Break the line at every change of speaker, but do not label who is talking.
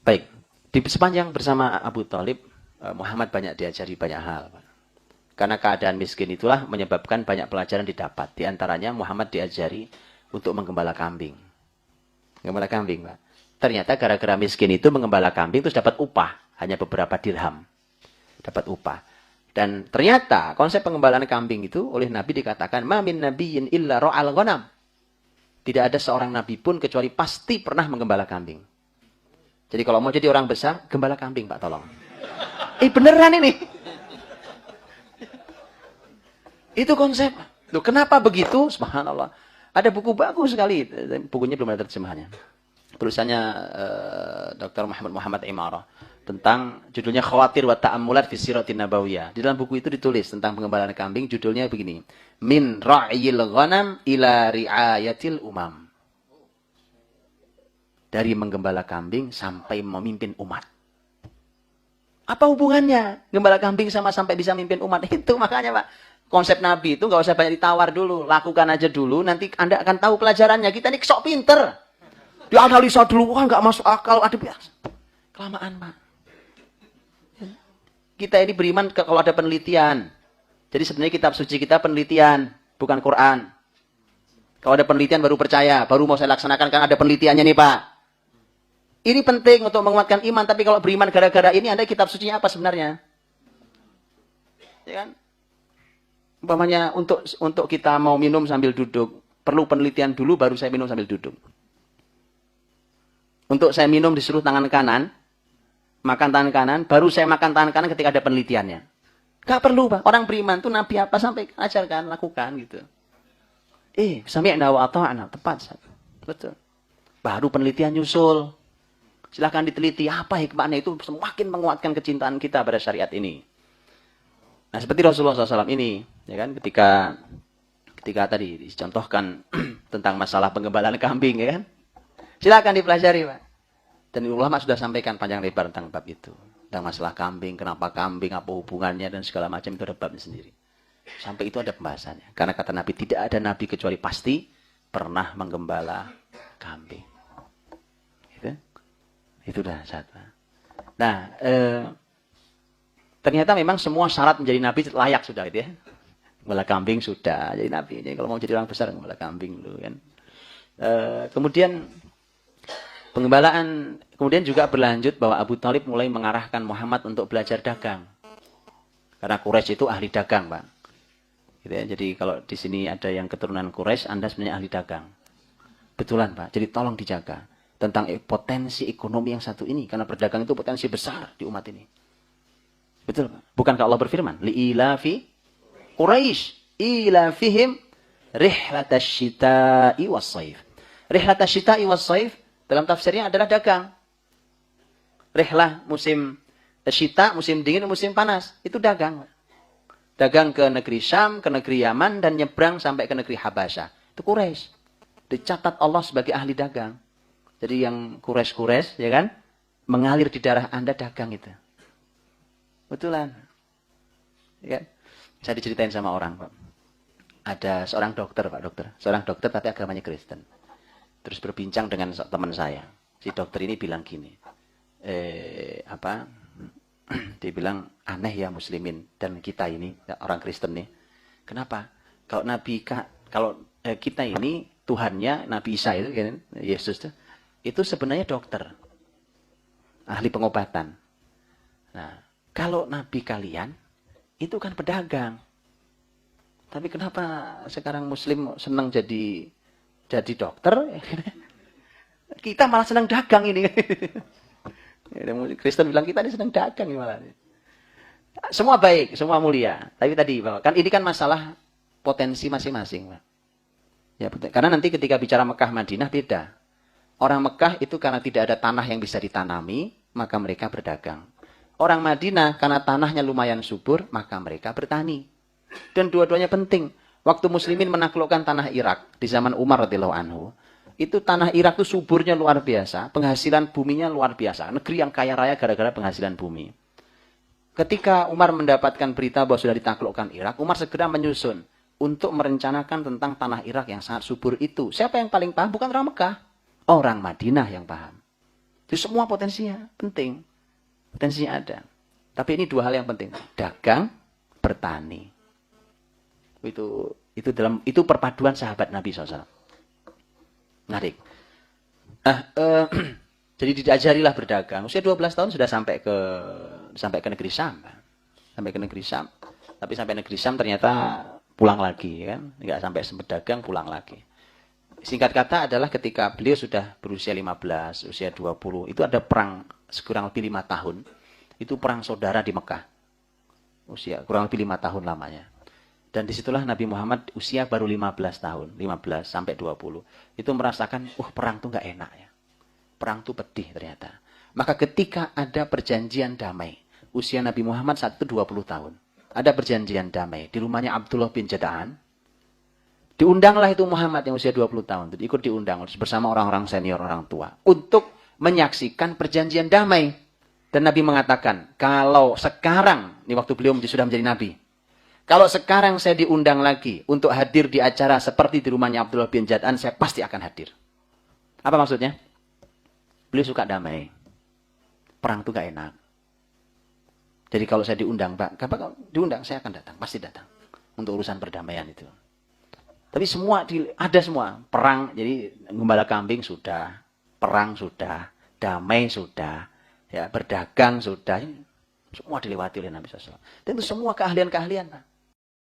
Baik, di sepanjang bersama Abu Thalib, Muhammad banyak diajari banyak hal. Karena keadaan miskin itulah menyebabkan banyak pelajaran didapat. Di antaranya Muhammad diajari untuk menggembala kambing. Menggembala kambing, Pak. Ternyata gara-gara miskin itu menggembala kambing terus dapat upah. Hanya beberapa dirham. Dapat upah. Dan ternyata konsep pengembalaan kambing itu oleh Nabi dikatakan, Ma min nabiyyin illa ra'al ghanam. Tidak ada seorang Nabi pun kecuali pasti pernah menggembala kambing. Jadi kalau mau jadi orang besar, gembala kambing, Pak, tolong. Beneran ini. Itu konsep. Loh, kenapa begitu? Subhanallah. Ada buku bagus sekali. Bukunya belum ada terjemahannya. Tulisannya Dr. Muhammad Imarah. Tentang judulnya Khawatir wa Ta'ammulat fi Siratin Nabawiyah. Di dalam buku itu ditulis tentang pengembalaan kambing. Judulnya begini. Min ra'yil ghanam ila ri'ayatil umam. Dari menggembala kambing sampai memimpin umat. Apa hubungannya? Gembala kambing sama sampai bisa memimpin umat. Itu makanya, Pak. Konsep Nabi itu nggak usah banyak ditawar dulu. Lakukan aja dulu, nanti Anda akan tahu pelajarannya. Kita ini sok pinter. Dianalisa dulu, wah nggak masuk akal. Ada biasa. Kelamaan, Pak. Kita ini beriman kalau ada penelitian. Jadi sebenarnya kitab suci kita penelitian, bukan Quran. Kalau ada penelitian baru percaya, baru mau saya laksanakan karena ada penelitiannya nih, Pak. Ini penting untuk menguatkan iman, tapi kalau beriman gara-gara ini, Anda kitab sucinya apa sebenarnya? Ya kan? Umpamanya untuk kita mau minum sambil duduk, perlu penelitian dulu baru saya minum sambil duduk. Untuk saya minum disuruh tangan kanan, makan tangan kanan, baru saya makan tangan kanan ketika ada penelitiannya. Gak perlu, Pak. Orang beriman tuh Nabi apa sampai ajarkan, lakukan gitu. Sami'na wa ata'na, tepat. Betul. Baru penelitian nyusul. Silahkan diteliti apa hikmahnya itu semakin menguatkan kecintaan kita pada syariat ini. Nah, seperti Rasulullah SAW ini, ya kan, ketika tadi dicontohkan tentang masalah penggembalaan kambing, ya kan, silakan dipelajari, Pak. Dan ulama sudah sampaikan panjang lebar tentang bab itu, tentang masalah kambing, kenapa kambing, apa hubungannya dan segala macam itu ada babnya sendiri. Sampai itu ada pembahasannya. Karena kata Nabi tidak ada Nabi kecuali pasti pernah menggembala kambing. Itu dah satu. Nah, ternyata memang semua syarat menjadi nabi layak sudah gitu ya. Gembala kambing sudah jadi nabi. Jadi kalau mau jadi orang besar gembala kambing dulu kan. Kemudian penggembalaan kemudian juga berlanjut bahwa Abu Thalib mulai mengarahkan Muhammad untuk belajar dagang. Karena Quraisy itu ahli dagang, Pak. Gitu ya. Jadi kalau di sini ada yang keturunan Quraisy, Anda sebenarnya ahli dagang. Betulan, Pak. Jadi tolong dijaga tentang potensi ekonomi yang satu ini, karena berdagang itu potensi besar di umat ini. Betul, Pak. Bukankah Allah berfirman, li'ilafi Quraisy ilafihim rihlatasyita'i was-shaif. Rihlatasyita'i was-shaif dalam tafsirnya adalah dagang. Rihlah musim syita, musim dingin, musim panas, itu dagang. Dagang ke negeri Syam, ke negeri Yaman dan nyebrang sampai ke negeri Habasyah. Itu Quraisy. Dicatat Allah sebagai ahli dagang. Jadi yang Quraisy, ya kan, mengalir di darah Anda dagang itu. Betulan. Ya kan? Saya diceritain sama orang, Pak. Ada seorang dokter, Pak, dokter. Seorang dokter tapi agamanya Kristen. Terus berbincang dengan teman saya. Si dokter ini bilang gini. Dia bilang, aneh ya muslimin dan kita ini, orang Kristen nih. Kenapa? Kalau kita ini, Tuhannya, Nabi Isa itu, kan, Yesus itu sebenarnya dokter. Ahli pengobatan. Nah, kalau Nabi kalian, itu kan pedagang. Tapi kenapa sekarang Muslim senang jadi dokter? Kita malah senang dagang ini. Kristen bilang kita ini senang dagang malah. Semua baik, semua mulia. Tapi tadi, kan ini kan masalah potensi masing-masing, Pak. Ya, karena nanti ketika bicara Mekah Madinah beda. Orang Mekah itu karena tidak ada tanah yang bisa ditanami, maka mereka berdagang. Orang Madinah karena tanahnya lumayan subur, maka mereka bertani. Dan dua-duanya penting. Waktu muslimin menaklukkan tanah Irak di zaman Umar radhiyallahu anhu, itu tanah Irak itu suburnya luar biasa, penghasilan buminya luar biasa. Negeri yang kaya raya gara-gara penghasilan bumi. Ketika Umar mendapatkan berita bahwa sudah ditaklukkan Irak, Umar segera menyusun untuk merencanakan tentang tanah Irak yang sangat subur itu. Siapa yang paling paham? Bukan orang Mekah. Orang Madinah yang paham. Itu semua potensinya penting. Potensinya ada. Tapi ini dua hal yang penting. Dagang, bertani. Itu perpaduan sahabat Nabi SAW. Menarik. Jadi diajarilah berdagang. Usia 12 tahun sudah sampai ke negeri Syam. Sampai ke negeri Syam. Tapi sampai negeri Syam ternyata pulang lagi kan. Enggak sampai sempat dagang, pulang lagi. Singkat kata adalah ketika beliau sudah berusia 15, usia 20, itu ada perang kurang lebih 5 tahun. Itu perang saudara di Mekah. Usia kurang lebih 5 tahun lamanya. Dan disitulah Nabi Muhammad usia baru 15 tahun, 15 sampai 20. Itu merasakan, perang tuh nggak enak ya. Perang tuh pedih ternyata. Maka ketika ada perjanjian damai, usia Nabi Muhammad saat itu 20 tahun. Ada perjanjian damai di rumahnya Abdullah bin Jada'an. Diundanglah itu Muhammad yang usia 20 tahun. Jadi ikut diundang bersama orang-orang senior, orang tua. Untuk menyaksikan perjanjian damai. Dan Nabi mengatakan, kalau sekarang, ini waktu beliau sudah menjadi Nabi. Kalau sekarang saya diundang lagi untuk hadir di acara seperti di rumahnya Abdullah bin Jada'an, saya pasti akan hadir. Apa maksudnya? Beliau suka damai. Perang itu gak enak. Jadi kalau saya diundang, Pak, kalau diundang, saya akan datang. Pasti datang. Untuk urusan perdamaian itu. Tapi semua, ada semua. Perang, jadi gembala kambing sudah. Perang sudah. Damai sudah. Ya, berdagang sudah. Semua dilewati oleh Nabi SAW. Dan itu semua keahlian-keahlian.